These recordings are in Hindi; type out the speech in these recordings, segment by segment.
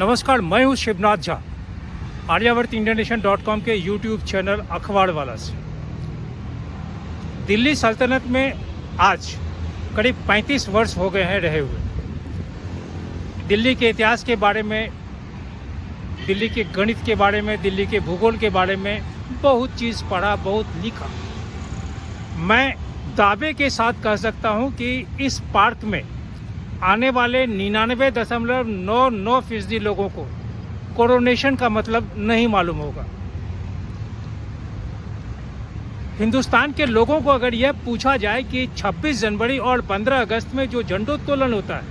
नमस्कार, मैं हूँ शिवनाथ झा, आर्यावर्त इंडियनेशन.com के यूट्यूब चैनल अखबार वाला से। दिल्ली सल्तनत में आज करीब 35 वर्ष हो गए हैं रहे हुए। दिल्ली के इतिहास के बारे में, दिल्ली के गणित के बारे में, दिल्ली के भूगोल के बारे में बहुत चीज़ पढ़ा, बहुत लिखा। मैं दावे के साथ कह सकता हूँ कि इस पार्क में आने वाले 99.99% लोगों को कोरोनेशन का मतलब नहीं मालूम होगा। हिंदुस्तान के लोगों को अगर यह पूछा जाए कि 26 जनवरी और 15 अगस्त में जो झंडोत्तोलन होता है,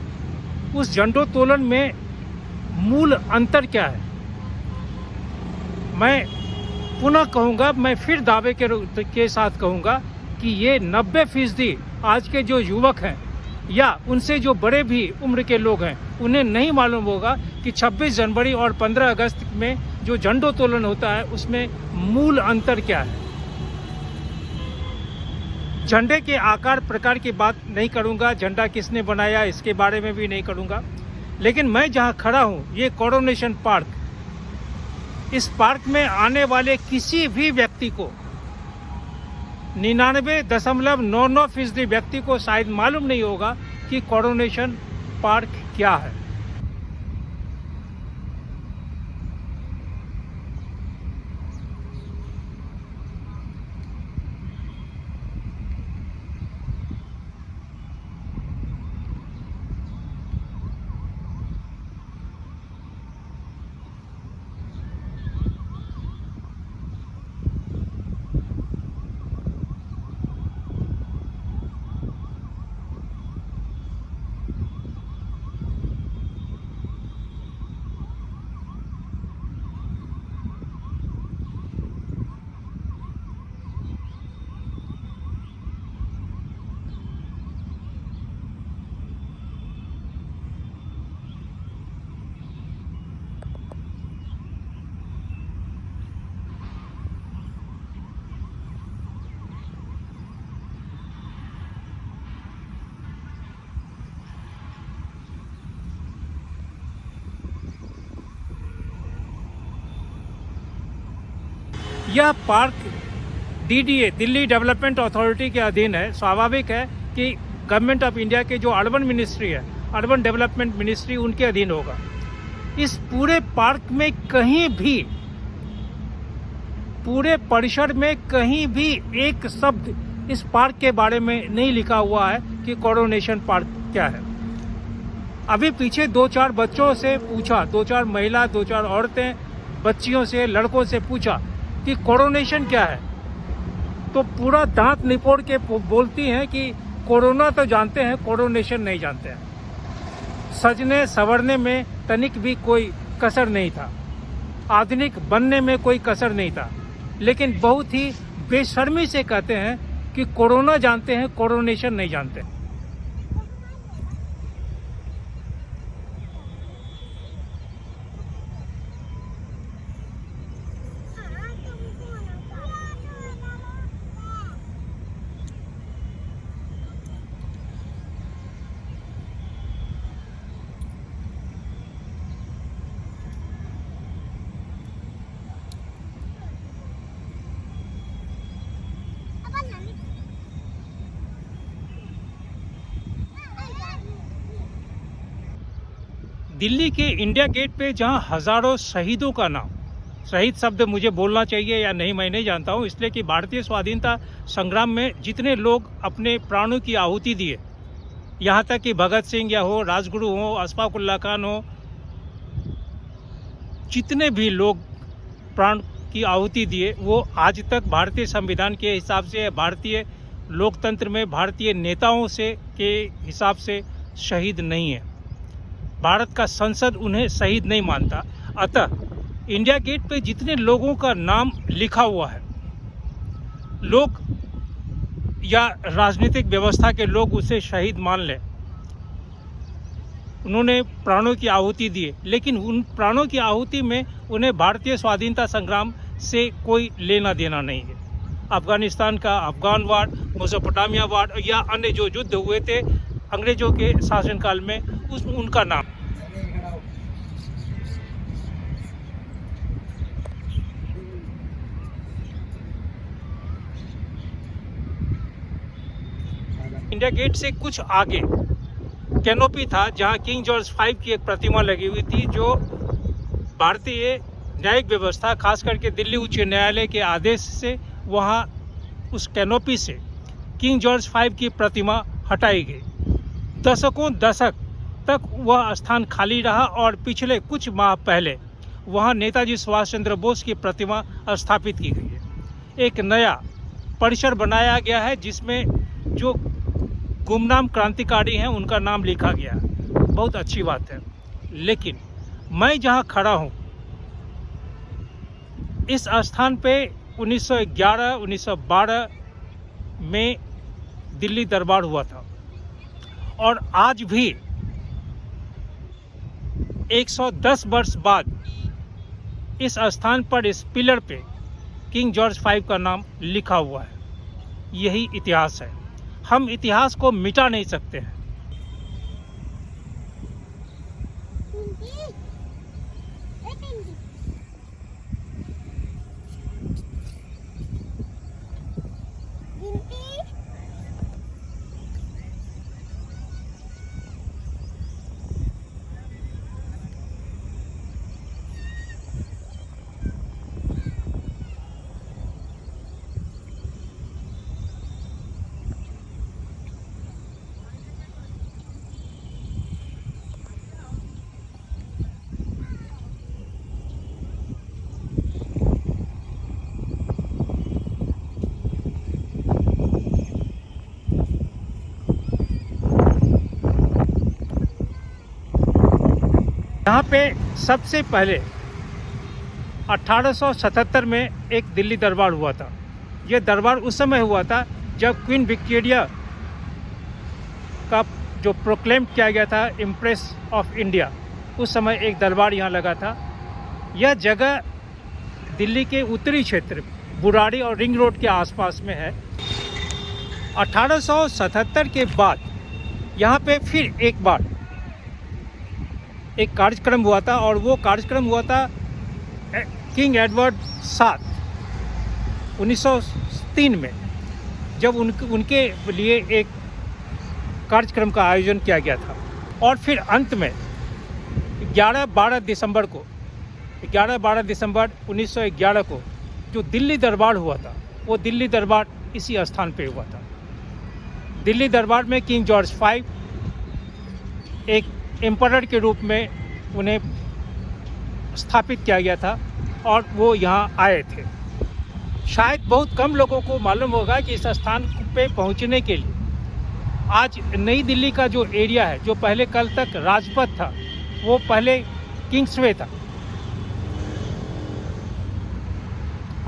उस झंडोत्तोलन में मूल अंतर क्या है, मैं पुनः कहूँगा, मैं फिर दावे के साथ कहूँगा कि ये 90% आज के जो युवक हैं या उनसे जो बड़े भी उम्र के लोग हैं, उन्हें नहीं मालूम होगा कि 26 जनवरी और 15 अगस्त में जो झंडोत्तोलन होता है उसमें मूल अंतर क्या है। झंडे के आकार प्रकार की बात नहीं करूंगा, झंडा किसने बनाया इसके बारे में भी नहीं करूंगा, लेकिन मैं जहां खड़ा हूं ये कोरोनेशन पार्क, इस पार्क में आने वाले किसी भी व्यक्ति को 99.99% व्यक्ति को शायद मालूम नहीं होगा कि कोरोनेशन पार्क क्या है। यह park DDA, Delhi development authority के अधीन है। स्वाभाविक है कि गवर्नमेंट ऑफ इंडिया के जो अर्बन मिनिस्ट्री है, अर्बन डेवलपमेंट मिनिस्ट्री, उनके अधीन होगा। इस पूरे पार्क में कहीं भी, पूरे परिसर में कहीं भी एक शब्द इस पार्क के बारे में नहीं लिखा हुआ है कि कोरोनेशन पार्क क्या है। अभी पीछे 2-4 बच्चों से पूछा, 2-4 महिला, 2-4 औरतें, बच्चियों से, लड़कों से पूछा कि कोरोनेशन क्या है, तो पूरा दांत निपोड़ के बोलती हैं कि कोरोना तो जानते हैं, कोरोनेशन नहीं जानते हैं। सजने संवरने में तनिक भी कोई कसर नहीं था, आधुनिक बनने में कोई कसर नहीं था, लेकिन बहुत ही बेशर्मी से कहते हैं कि कोरोना जानते हैं, कोरोनेशन नहीं जानते। दिल्ली के इंडिया गेट पे जहां हजारों शहीदों का नाम, शहीद शब्द मुझे बोलना चाहिए या नहीं मैं नहीं जानता हूं, इसलिए कि भारतीय स्वाधीनता संग्राम में जितने लोग अपने प्राणों की आहुति दिए, यहां तक कि भगत सिंह या हो, राजगुरु हो, अशफाक उल्लाह खान हो, जितने भी लोग प्राण की आहुति दिए, वो आज तक भारतीय संविधान के हिसाब से, भारतीय लोकतंत्र में भारतीय नेताओं से के हिसाब से शहीद नहीं है। भारत का संसद उन्हें शहीद नहीं मानता। अतः इंडिया गेट पे जितने लोगों का नाम लिखा हुआ है, लोग या राजनीतिक व्यवस्था के लोग उसे शहीद मान लें, उन्होंने प्राणों की आहुति दी, लेकिन उन प्राणों की आहुति में उन्हें भारतीय स्वाधीनता संग्राम से कोई लेना देना नहीं है। अफगानिस्तान का अफगान वार, मेसोपोटामिया वार या अन्य जो युद्ध हुए थे अंग्रेजों के शासनकाल में, उनका नाम इंडिया गेट से कुछ आगे कैनोपी था जहां किंग जॉर्ज V की एक प्रतिमा लगी हुई थी, जो भारतीय न्यायिक व्यवस्था खास करके दिल्ली उच्च न्यायालय के आदेश से वहां उस कैनोपी से किंग जॉर्ज V की प्रतिमा हटाई गई। दशक तक वह स्थान खाली रहा और पिछले कुछ माह पहले वहां नेताजी सुभाष चंद्र बोस की प्रतिमा स्थापित की गई है। एक नया परिसर बनाया गया है जिसमें जो गुमनाम क्रांतिकारी हैं उनका नाम लिखा गया है। बहुत अच्छी बात है। लेकिन मैं जहां खड़ा हूं, इस स्थान पे 1911-1912 में दिल्ली दरबार हुआ था और आज भी 110 वर्ष बाद इस स्थान पर, इस पिलर पे किंग जॉर्ज V का नाम लिखा हुआ है। यही इतिहास है। हम इतिहास को मिटा नहीं सकते हैं। यहाँ पे सबसे पहले 1877 में एक दिल्ली दरबार हुआ था। यह दरबार उस समय हुआ था जब क्वीन विक्टोरिया का जो प्रोक्लेम किया गया था इम्प्रेस ऑफ इंडिया, उस समय एक दरबार यहाँ लगा था। यह जगह दिल्ली के उत्तरी क्षेत्र बुराड़ी और रिंग रोड के आसपास में है। 1877 के बाद यहाँ पे फिर एक बार एक कार्यक्रम हुआ था और वो कार्यक्रम हुआ था किंग एडवर्ड 7 1903 में, जब उनके लिए एक कार्यक्रम का आयोजन किया गया था। और फिर अंत में 11-12 दिसंबर 1911 को जो दिल्ली दरबार हुआ था, वो दिल्ली दरबार इसी स्थान पे हुआ था। दिल्ली दरबार में किंग जॉर्ज V एक एम्परर के रूप में उन्हें स्थापित किया गया था और वो यहाँ आए थे। शायद बहुत कम लोगों को मालूम होगा कि इस स्थान पे पहुँचने के लिए आज नई दिल्ली का जो एरिया है, जो पहले कल तक राजपथ था, वो पहले किंग्सवे था।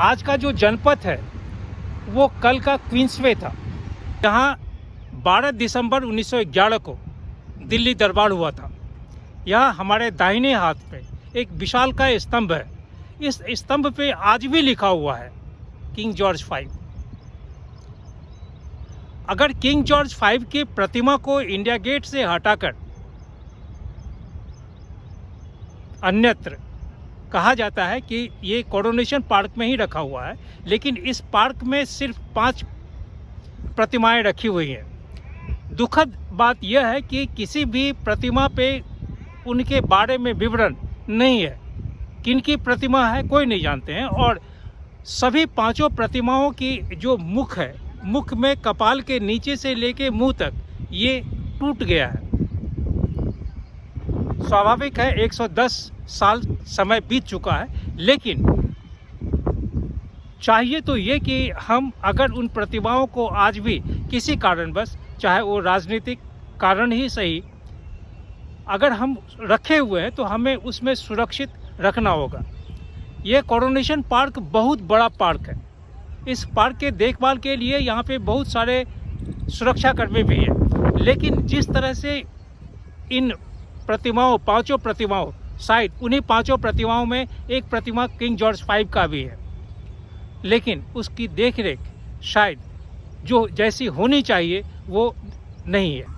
आज का जो जनपथ है वो कल का क्वींसवे था। जहाँ 12 दिसंबर 1911 को दिल्ली दरबार हुआ था। यहाँ हमारे दाहिने हाथ पे एक विशाल का स्तंभ है। इस स्तंभ पे आज भी लिखा हुआ है किंग जॉर्ज V। अगर किंग जॉर्ज V की प्रतिमा को इंडिया गेट से हटाकर अन्यत्र कहा जाता है कि ये कोरोनेशन पार्क में ही रखा हुआ है, लेकिन इस पार्क में सिर्फ 5 प्रतिमाएं रखी हुई हैं। दुखद बात यह है कि किसी भी प्रतिमा पे उनके बारे में विवरण नहीं है। किनकी प्रतिमा है कोई नहीं जानते हैं। और सभी 5 प्रतिमाओं की जो मुख है, मुख में कपाल के नीचे से लेके मुंह तक ये टूट गया है। स्वाभाविक है, 110 साल समय बीत चुका है, लेकिन चाहिए तो ये कि हम अगर उन प्रतिमाओं को आज भी किसी कारणवश, चाहे वो राजनीतिक कारण ही सही, अगर हम रखे हुए हैं तो हमें उसमें सुरक्षित रखना होगा। ये कोरोनेशन पार्क बहुत बड़ा पार्क है। इस पार्क के देखभाल के लिए यहाँ पे बहुत सारे सुरक्षाकर्मी भी हैं, लेकिन जिस तरह से इन प्रतिमाओं, 5 प्रतिमाओं, शायद उन्हीं 5 प्रतिमाओं में एक प्रतिमा किंग जॉर्ज V का भी है, लेकिन उसकी देखरेख शायद जो जैसी होनी चाहिए वो नहीं है।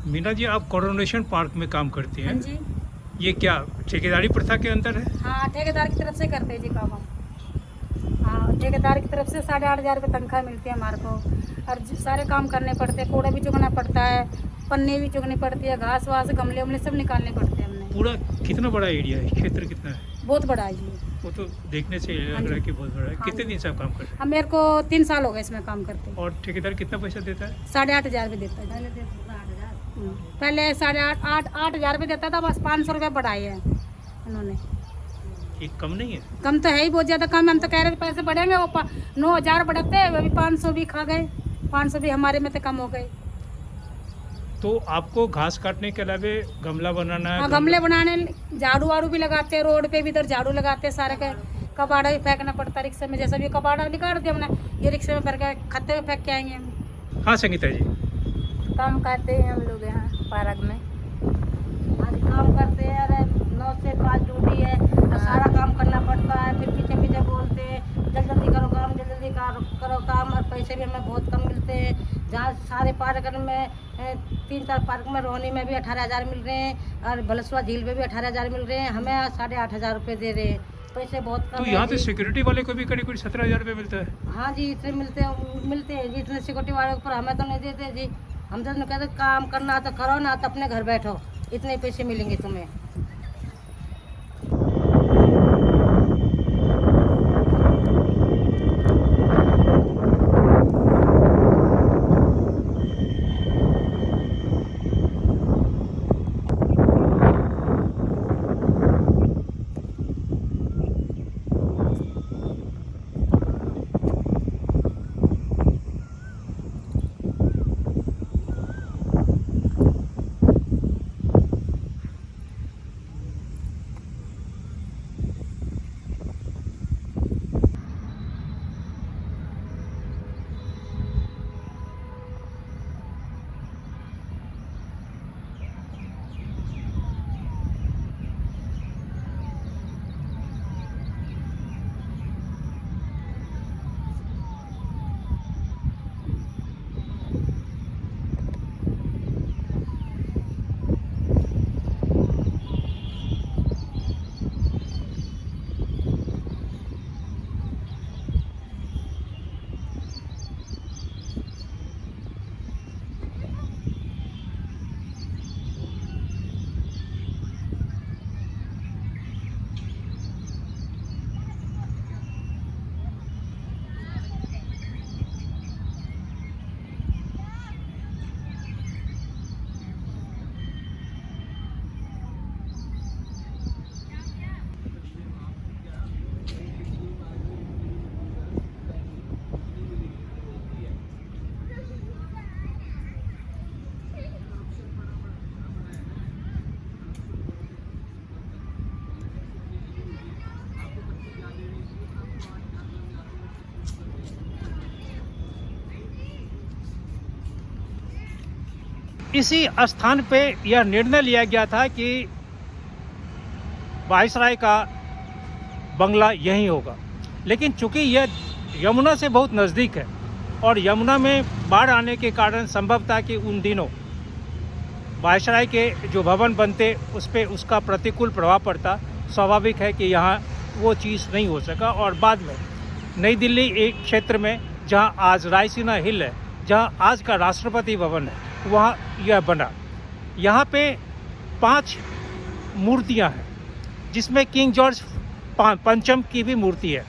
मीना जी, आप कोरोनेशन पार्क में काम करती हैं। हाँ जी। ये क्या ठेकेदारी प्रथा के अंदर है? हाँ, ठेकेदार की तरफ से करते हैं जी काम हम। हाँ, ठेकेदार की तरफ से 8,500 रुपये तनख्वाह मिलती है हमारे को, और सारे काम करने पड़ते हैं। कूड़ा भी चुगना पड़ता है, पन्नी भी चुगनी पड़ती है, घास वास गमले उमले सब निकालने पड़ते हैं हमने। पूरा कितना बड़ा एरिया है, क्षेत्र कितना है? बहुत बड़ा है जी। वो तो देखने से लग रहा है कि बहुत बड़ा है। हाँ कितने जी। दिन से आप काम कर रहे अब मेरे को 3 साल हो गए इसमें काम करते। हैं? और ठेकेदार कितना पैसा देता है? 8,500 रुपये देता है। पहले 8,500 रुपये देता था, बस 500 रुपये बढ़ाए हैं उन्होंने। ये कम नहीं है? कम तो है ही, बहुत ज़्यादा कम है। हम तो कह रहे थे पैसे बढ़ेंगे, वो 9,000 बढ़ते, अभी 500 भी खा गए। 500 भी हमारे में तो कम हो गए। तो आपको घास काटने के अलावा गमला बनाना है? हाँ, गमले बनाने, झाड़ू वाड़ू भी लगाते हैं, रोड पे भी इधर झाड़ू लगाते हैं सारे के। कबाड़ा भी फेंकना पड़ता है रिक्शे में, जैसा भी कबाड़ा निकाल दिया हमने, ये रिक्शे में भर के खत्ते में फेंक के आएंगे हम। हाँ संगीता जी। काम करते हैं हम लोग यहाँ पार्क में। आज काम करते हैं, अरे 9 से 5 ड्यूटी है, तो सारा काम करना पड़ता है। फिर पीछे पीछे बोलते हैं जल्दी जल्दी करो काम, जल्दी जल्दी करो काम, और पैसे भी हमें बहुत कम मिलते हैं। जहाँ सारे पार्क में 3-4 पार्क में, रोहनी में भी 18,000 मिल रहे हैं, और बलसवा झील में भी 18,000 मिल रहे हैं। हमें 8,500 रुपये दे रहे हैं, पैसे बहुत कम तो है यहाँ तो जी। सिक्योरिटी वाले को भी करीब 17,000 रुपये मिलता है। हाँ जी, इतने मिलते हैं जी। इतने सिक्योरिटी वाले ऊपर हमें तो नहीं देते जी। हम तो कहते काम करना तो करो, ना तो अपने घर बैठो, इतने पैसे मिलेंगे तुम्हें। इसी स्थान पे यह निर्णय लिया गया था कि वायसराय का बंगला यहीं होगा, लेकिन चूंकि यह यमुना से बहुत नज़दीक है और यमुना में बाढ़ आने के कारण संभव था कि उन दिनों वायसराय के जो भवन बनते उस पर उसका प्रतिकूल प्रभाव पड़ता। स्वाभाविक है कि यहाँ वो चीज़ नहीं हो सका, और बाद में नई दिल्ली एक क्षेत्र में जहाँ आज रायसीना हिल है, जहाँ आज का राष्ट्रपति भवन है, वहाँ यह बना। यहाँ पे 5 मूर्तियाँ हैं, जिसमें किंग जॉर्ज पंचम की भी मूर्ति है।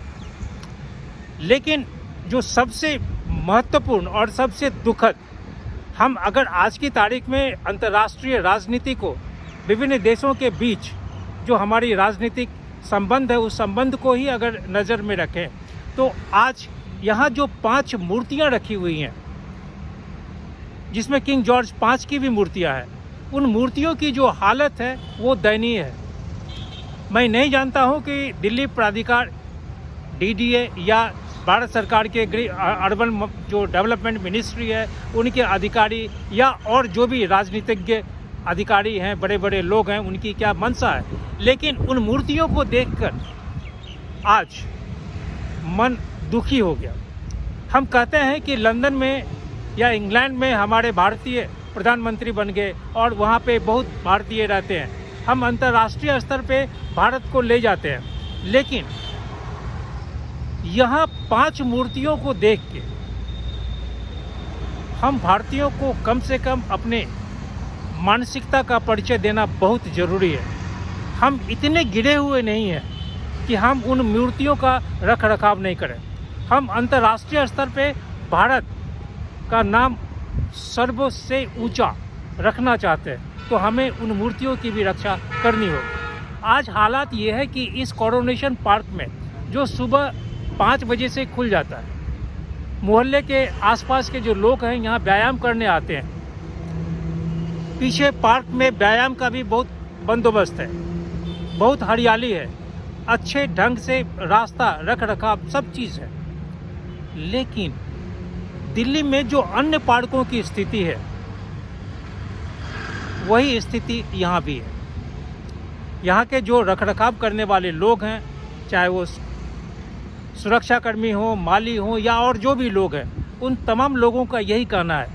लेकिन जो सबसे महत्वपूर्ण और सबसे दुखद, हम अगर आज की तारीख में अंतर्राष्ट्रीय राजनीति को, विभिन्न देशों के बीच जो हमारी राजनीतिक संबंध है, उस संबंध को ही अगर नज़र में रखें, तो आज यहाँ जो 5 मूर्तियाँ रखी हुई हैं, जिसमें किंग जॉर्ज 5 की भी मूर्तियाँ हैं, उन मूर्तियों की जो हालत है वो दयनीय है। मैं नहीं जानता हूँ कि दिल्ली प्राधिकार DDA या भारत सरकार के अर्बन जो डेवलपमेंट मिनिस्ट्री है, उनके अधिकारी या और जो भी राजनीतिज्ञ अधिकारी हैं, बड़े बड़े लोग हैं, उनकी क्या मंशा है। लेकिन उन मूर्तियों को देखकर आज मन दुखी हो गया। हम कहते हैं कि लंदन में या इंग्लैंड में हमारे भारतीय प्रधानमंत्री बन गए और वहाँ पे बहुत भारतीय रहते हैं। हम अंतर्राष्ट्रीय स्तर पे भारत को ले जाते हैं, लेकिन यहाँ 5 मूर्तियों को देख के हम भारतीयों को कम से कम अपने मानसिकता का परिचय देना बहुत ज़रूरी है। हम इतने गिरे हुए नहीं हैं कि हम उन मूर्तियों का रख रखाव नहीं करें। हम अंतर्राष्ट्रीय स्तर पे भारत का नाम सर्व से ऊंचा रखना चाहते हैं, तो हमें उन मूर्तियों की भी रक्षा करनी होगी। आज हालात ये है कि इस कोरोनेशन पार्क में जो सुबह 5 बजे से खुल जाता है, मोहल्ले के आसपास के जो लोग हैं यहाँ व्यायाम करने आते हैं। पीछे पार्क में व्यायाम का भी बहुत बंदोबस्त है, बहुत हरियाली है, अच्छे ढंग से रास्ता रख रखाव सब चीज़ है। लेकिन दिल्ली में जो अन्य पार्कों की स्थिति है वही स्थिति यहाँ भी है। यहाँ के जो रख रखाव करने वाले लोग हैं, चाहे वो सुरक्षाकर्मी हो, माली हो या और जो भी लोग हैं, उन तमाम लोगों का यही कहना है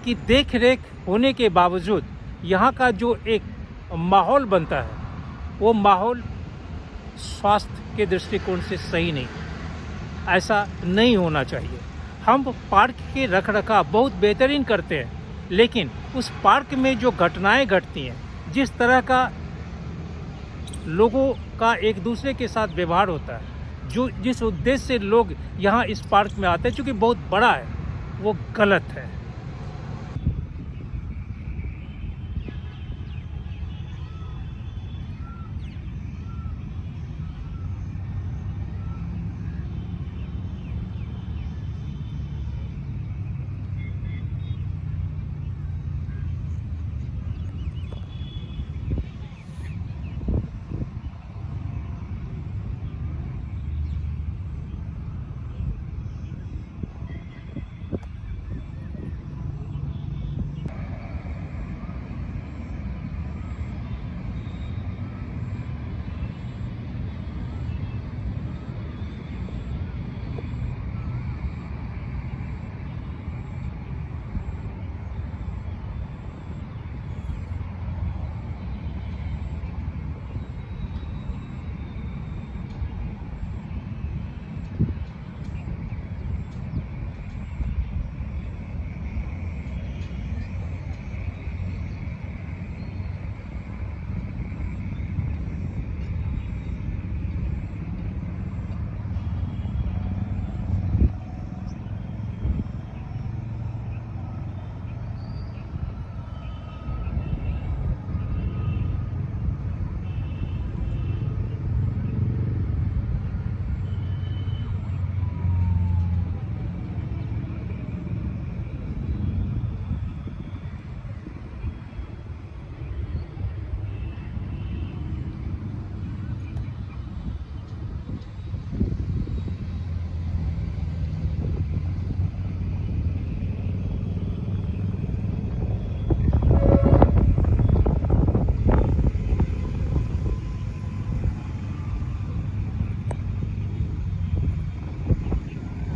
कि देख रेख होने के बावजूद यहाँ का जो एक माहौल बनता है वो माहौल स्वास्थ्य के दृष्टिकोण से सही नहीं, ऐसा नहीं होना चाहिए। हम पार्क के रख रखाव बहुत बेहतरीन करते हैं, लेकिन उस पार्क में जो घटनाएं घटती हैं, जिस तरह का लोगों का एक दूसरे के साथ व्यवहार होता है, जिस उद्देश्य से लोग यहाँ इस पार्क में आते हैं, चूँकि बहुत बड़ा है, वो गलत है।